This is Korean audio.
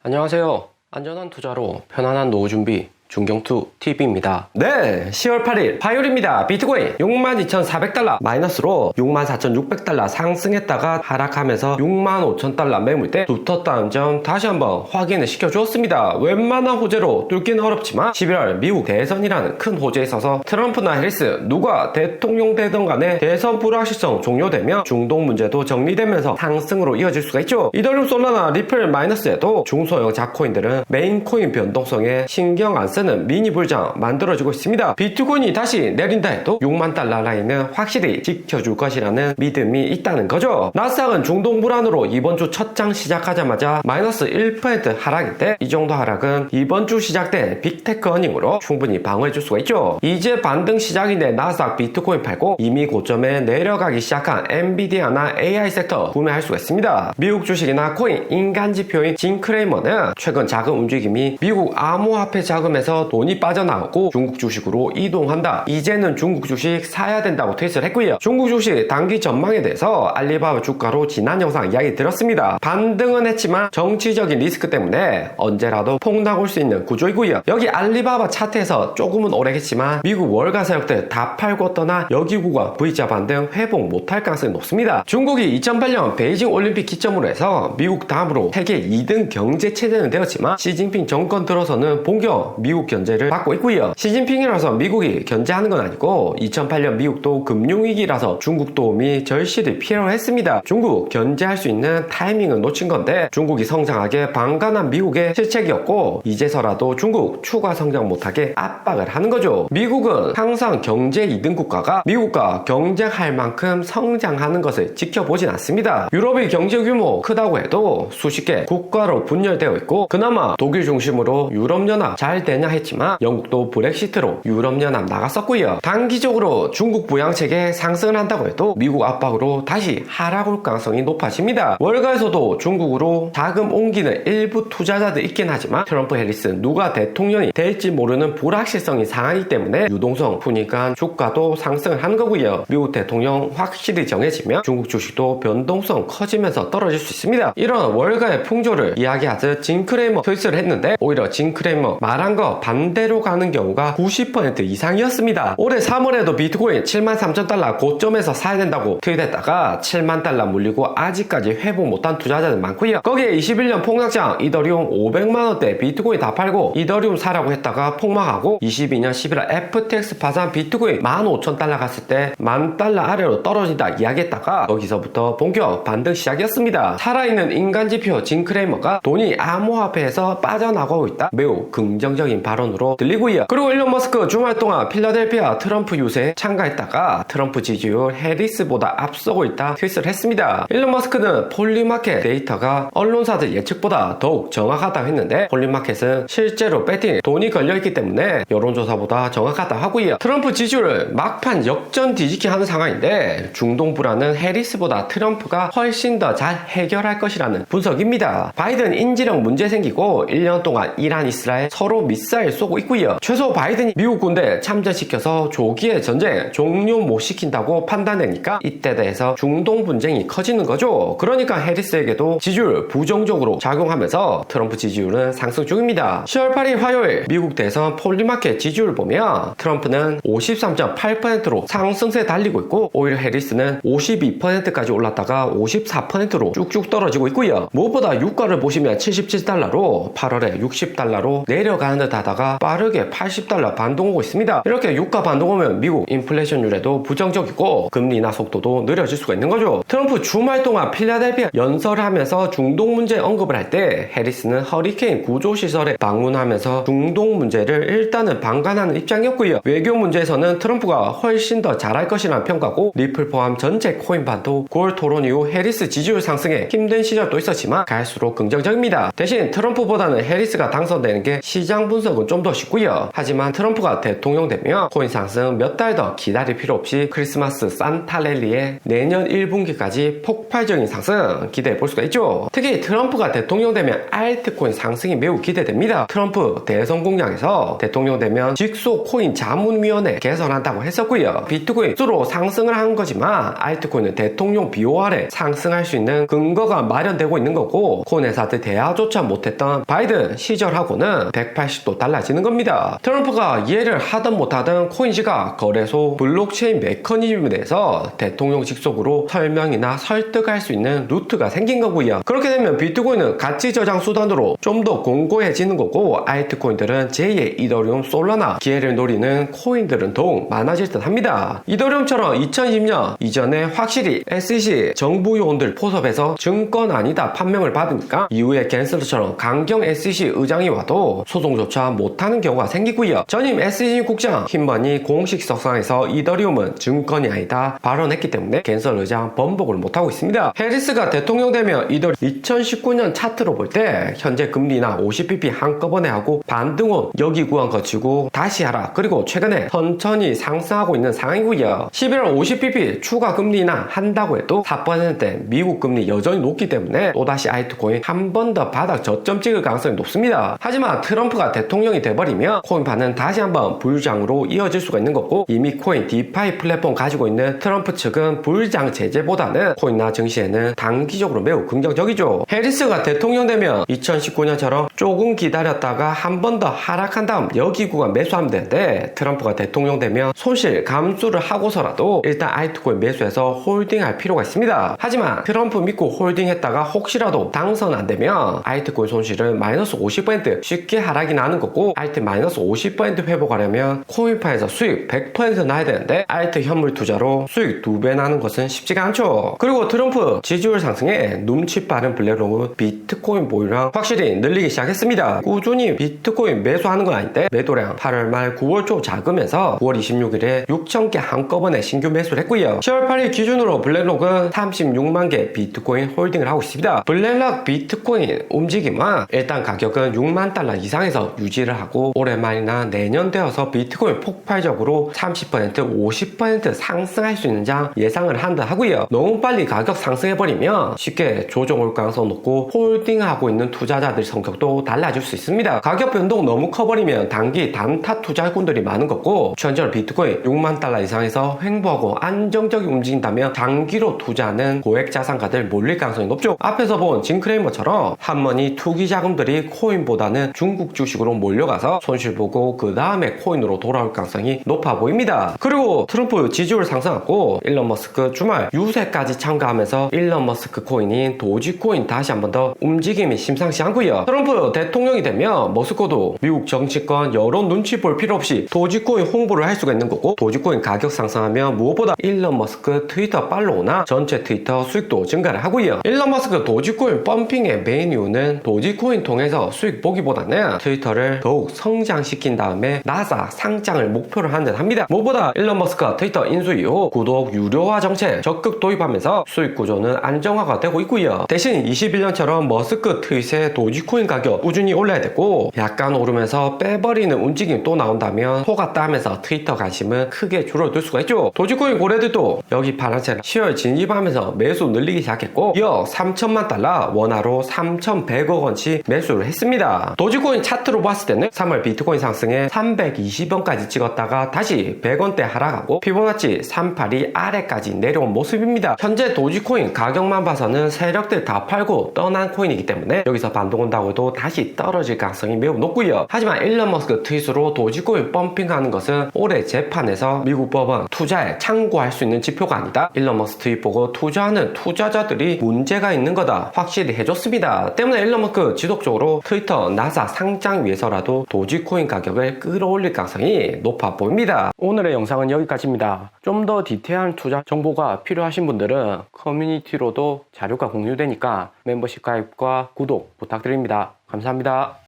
안녕하세요. 안전한 투자로 편안한 노후 준비 중경투TV입니다. 네, 10월 8일 화요일입니다. 비트코인 62,400달러 마이너스로 64,600달러 상승했다가 하락하면서 65,000달러 매물대 붙었다는 점 다시 한번 확인을 시켜주었습니다. 웬만한 호재로 뚫기는 어렵지만 11월 미국 대선이라는 큰 호재에 있어서 트럼프나 해리스 누가 대통령 되던 간에 대선 불확실성 종료되면 중동 문제도 정리되면서 상승으로 이어질 수가 있죠. 이더리움, 솔라나, 리플 마이너스에도 중소형 작코인들은 메인 코인 변동성에 신경 안 쓰는 미니 불장 만들어지고 있습니다. 비트코인이 다시 내린다 해도 6만 달러 라인은 확실히 지켜줄 것이라는 믿음이 있다는 거죠. 나스닥은 중동 불안으로 이번 주 첫 장 시작하자마자 마이너스 1% 하락인데 이 정도 하락은 이번 주 시작된 빅테크 어닝으로 충분히 방어해줄 수가 있죠. 이제 반등 시작인데 나스닥 비트코인 팔고 이미 고점에 내려가기 시작한 엔비디아나 AI 섹터 구매할 수가 있습니다. 미국 주식이나 코인 인간지표인 진크레이머는 최근 자금 움직임이 미국 암호화폐 자금에서 돈이 빠져나오고 중국 주식으로 이동한다. 이제는 중국 주식 사야 된다고 트윗을 했고요. 중국 주식 단기 전망에 대해서 알리바바 주가로 지난 영상 이야기 드렸습니다. 반등은 했지만 정치적인 리스크 때문에 언제라도 폭락 올 수 있는 구조이고요. 여기 알리바바 차트에서 조금은 오래겠지만 미국 월가 세력들 다 팔고 떠나 여기구가 V자 반등 회복 못할 가능성이 높습니다. 중국이 2008년 베이징 올림픽 기점으로 해서 미국 다음으로 세계 2등 경제 체제는 되었지만 시진핑 정권 들어서는 본격 미국 견제를 받고 있고요. 시진핑이라서 미국이 견제하는 건 아니고 2008년 미국도 금융위기라서 중국 도움이 절실히 필요했습니다. 중국 견제할 수 있는 타이밍은 놓친 건데 중국이 성장하게 방관한 미국의 실책이었고 이제서라도 중국 추가 성장 못하게 압박을 하는 거죠. 미국은 항상 경제 2등 국가가 미국과 경쟁할 만큼 성장하는 것을 지켜보진 않습니다. 유럽의 경제 규모 크다고 해도 수십 개 국가로 분열되어 있고 그나마 독일 중심으로 유럽연합 잘 되냐 했지만 영국도 브렉시트로 유럽연합 나갔었고요. 단기적으로 중국 부양책에 상승을 한다고 해도 미국 압박으로 다시 하락 올 가능성이 높아집니다. 월가에서도 중국으로 자금 옮기는 일부 투자자들 있긴 하지만 트럼프, 해리스 누가 대통령이 될지 모르는 불확실성이 상하기 때문에 유동성 푸니까 주가도 상승을 하는 거고요. 미국 대통령 확실히 정해지면 중국 주식도 변동성 커지면서 떨어질 수 있습니다. 이런 월가의 풍조를 이야기하듯 진크레이머 트윗을 했는데 오히려 진크레이머 말한 거 반대로 가는 경우가 90% 이상이었습니다. 올해 3월에도 비트코인 73,000달러 고점에서 사야 된다고 트윗했다가 7만 달러 물리고 아직까지 회복 못한 투자자들 많고요. 거기에 21년 폭락장 이더리움 500만원대 비트코인 다 팔고 이더리움 사라고 했다가 폭망하고 22년 11월 FTX 파산 비트코인 15,000달러 갔을 때 10,000달러 아래로 떨어진다 이야기했다가 여기서부터 본격 반등 시작이었습니다. 살아있는 인간지표 진크레이머가 돈이 암호화폐에서 빠져나가고 있다. 매우 긍정적인 발언으로 들리고요. 그리고 일론 머스크 주말 동안 필라델피아 트럼프 유세에 참가했다가 트럼프 지지율 해리스보다 앞서고 있다 트윗을 했습니다. 일론 머스크는 폴리마켓 데이터가 언론사들 예측보다 더욱 정확하다고 했는데 폴리마켓은 실제로 배팅에 돈이 걸려있기 때문에 여론조사보다 정확하다 하고요. 트럼프 지지율을 막판 역전 뒤집기 하는 상황인데 중동 불안은 해리스보다 트럼프가 훨씬 더 잘 해결할 것이라는 분석입니다. 바이든 인지력 문제 생기고 1년 동안 이란, 이스라엘 서로 미사일 쏘고 있고요. 최소 바이든이 미국 군대 참전시켜서 조기에 전쟁 종료 못 시킨다고 판단되니까 이때 대해서 중동 분쟁이 커지는 거죠. 그러니까 해리스에게도 지지율 부정적으로 작용하면서 트럼프 지지율은 상승 중입니다. 10월 8일 화요일 미국 대선 폴리마켓 지지율 보면 트럼프는 53.8%로 상승세 달리고 있고 오히려 해리스는 52%까지 올랐다가 54%로 쭉쭉 떨어지고 있고요. 무엇보다 유가를 보시면 77달러로 8월에 60달러로 내려가는 듯 하다가 빠르게 80달러 반동 오고 있습니다. 이렇게 유가 반동 오면 미국 인플레이션율에도 부정적이고 금리 인하 속도도 느려질 수가 있는 거죠. 트럼프 주말 동안 필라델피아 연설하면서 중동 문제 언급을 할 때 해리스는 허리케인 구조시설에 방문하면서 중동 문제를 일단은 방관하는 입장이었고요. 외교 문제에서는 트럼프가 훨씬 더 잘할 것이라는 평가고 리플 포함 전체 코인반도 9월 토론 이후 해리스 지지율 상승에 힘든 시절도 있었지만 갈수록 긍정적입니다. 대신 트럼프보다는 해리스가 당선되는 게 시장 분석 분석은 좀 더 쉽고요. 하지만 트럼프가 대통령 되면 코인 상승 몇 달 더 기다릴 필요 없이 크리스마스 산타 랠리에 내년 1분기까지 폭발적인 상승 기대해 볼 수가 있죠. 특히 트럼프가 대통령 되면 알트코인 상승이 매우 기대됩니다. 트럼프 대선 공약에서 대통령 되면 직소 코인 자문위원회 개설한다고 했었고요. 비트코인 수로 상승을 한 거지만 알트코인은 대통령 비호 아래 상승할 수 있는 근거가 마련되고 있는 거고, 코인 회사들 대화조차 못했던 바이든 시절하고는 180도 달라지는 겁니다. 트럼프가 이해를 하든 못하든 코인시가 거래소 블록체인 메커니즘에 대해서 대통령 직속으로 설명이나 설득할 수 있는 루트가 생긴 거고요. 그렇게 되면 비트코인은 가치 저장 수단으로 좀 더 공고해지는 거고, 알트코인들은 제2의 이더리움, 솔라나 기회를 노리는 코인들은 더욱 많아질 듯 합니다. 이더리움처럼 2020년 이전에 확실히 SEC 정부 요원들 포섭해서 증권 아니다 판명을 받으니까 이후에 갠슬러처럼 강경 SEC 의장이 와도 소송조차 못하는 경우가 생기고요. 전임 SEC 국장 힘머니 공식 석상에서 이더리움은 증권이 아니다 발언했기 때문에 갠슬러 의장 번복을 못하고 있습니다. 해리스가 대통령 되면 이더리움 2019년 차트로 볼 때 현재 금리나 50bp 한꺼번에 하고 반등원 여기 구간 거치고 다시 하라, 그리고 최근에 천천히 상승하고 있는 상황이고요. 11월 50bp 추가 금리나 한다고 해도 4% 미국 금리 여전히 높기 때문에 또다시 알트코인 한 번 더 바닥 저점 찍을 가능성이 높습니다. 하지만 트럼프가 대통령이 돼버리면 코인파는 다시 한번 불장으로 이어질 수가 있는 거고, 이미 코인 디파이 플랫폼 가지고 있는 트럼프 측은 불장 제재보다는 코인이나 증시에는 단기적으로 매우 긍정적이죠. 해리스가 대통령 되면 2019년처럼 조금 기다렸다가 한 번 더 하락한 다음 여기 구간 매수하면 되는데, 트럼프가 대통령 되면 손실 감수를 하고서라도 일단 알트코인 매수해서 홀딩할 필요가 있습니다. 하지만 트럼프 믿고 홀딩했다가 혹시라도 당선 안 되면 알트코인 손실은 마이너스 50% 쉽게 하락이 나는 거고, 알트 마이너스 50% 회복하려면 코인파에서 수익 100% 나야 되는데 알트 현물 투자로 수익 2배 나는 것은 쉽지가 않죠. 그리고 트럼프 지지율 상승에 눈치 빠른 블랙록은 비트코인 보유량 확실히 늘리기 시작했습니다. 꾸준히 비트코인 매수하는 건 아닌데 매도량 8월 말 9월 초 작으면서 9월 26일에 6,000개 한꺼번에 신규 매수를 했고요. 10월 8일 기준으로 블랙록은 36만 개 비트코인 홀딩을 하고 있습니다. 블랙록 비트코인 움직임은 일단 가격은 6만 달러 이상에서 유지를 하고 올해 말이나 내년 되어서 비트코인 폭발적으로 30% 50% 상승할 수 있는 장 예상을 한다 하고요. 너무 빨리 가격 상승해버리면 쉽게 조정 올 가능성 높고 홀딩하고 있는 투자자들 성격도 달라질 수 있습니다. 가격 변동 너무 커버리면 단기 단타 투자꾼들이 많은 거고, 현재 비트코인 6만 달러 이상에서 횡보하고 안정적이 움직인다면 장기로 투자하는 고액 자산가들 몰릴 가능성이 높죠. 앞에서 본 징크레이머처럼 한머니 투기 자금들이 코인보다는 중국 주식으로 몰려가서 손실 보고 그 다음에 코인으로 돌아올 가능성이 높아 보입니다. 그리고 트럼프 지지율 상승하고 일론 머스크 주말 유세까지 참가하면서 일론 머스크 코인인 도지코인 다시 한 번 더 움직임이 심상치 않고요. 트럼프 대통령이 되면 머스크도 미국 정치권 여론 눈치 볼 필요 없이 도지코인 홍보를 할 수가 있는 거고, 도지코인 가격 상승하면 무엇보다 일론 머스크 트위터 팔로우나 전체 트위터 수익도 증가를 하고요. 일론 머스크 도지코인 펌핑의 메인 이유는 도지코인 통해서 수익 보기보다는 트위터를 더욱 성장시킨 다음에 나사 상장을 목표로 하는 듯 합니다. 무엇보다 일론 머스크가 트위터 인수 이후 구독 유료화 정책 적극 도입하면서 수익 구조는 안정화가 되고 있고요. 대신 21년처럼 머스크 트윗의 도지코인 가격 꾸준히 올려야 되고, 약간 오르면서 빼버리는 움직임이 또 나온다면 속았다 하면서 트위터 관심은 크게 줄어들 수가 있죠. 도지코인 고래들도 여기 파란색 10월 진입하면서 매수 늘리기 시작했고, 이어 3천만 달러 원화로 3,100억 원치 매수를 했습니다. 도지코인 차트로 봤을 때는 3월 비트코인 상승에 320원까지 찍었다가 다시 100원대 하락하고 피보나치 382 아래까지 내려온 모습입니다. 현재 도지코인 가격만 봐서는 세력들 다 팔고 떠난 코인이기 때문에 여기서 반동 온다고 해도 다시 떨어질 가능성이 매우 높고요. 하지만 일론 머스크 트윗으로 도지코인 펌핑하는 것은 올해 재판에서 미국 법원 투자에 참고할 수 있는 지표가 아니다. 일론 머스크 트윗 보고 투자하는 투자자들이 문제가 있는 거다 확실히 해줬습니다. 때문에 일론 머스크 지속적으로 트위터 나사 상장 위해서라도 도지코인 가격을 끌어올릴 가능성이 높아 보입니다. 오늘의 영상은 여기까지입니다. 좀 더 디테일한 투자 정보가 필요하신 분들은 커뮤니티로도 자료가 공유되니까 멤버십 가입과 구독 부탁드립니다. 감사합니다.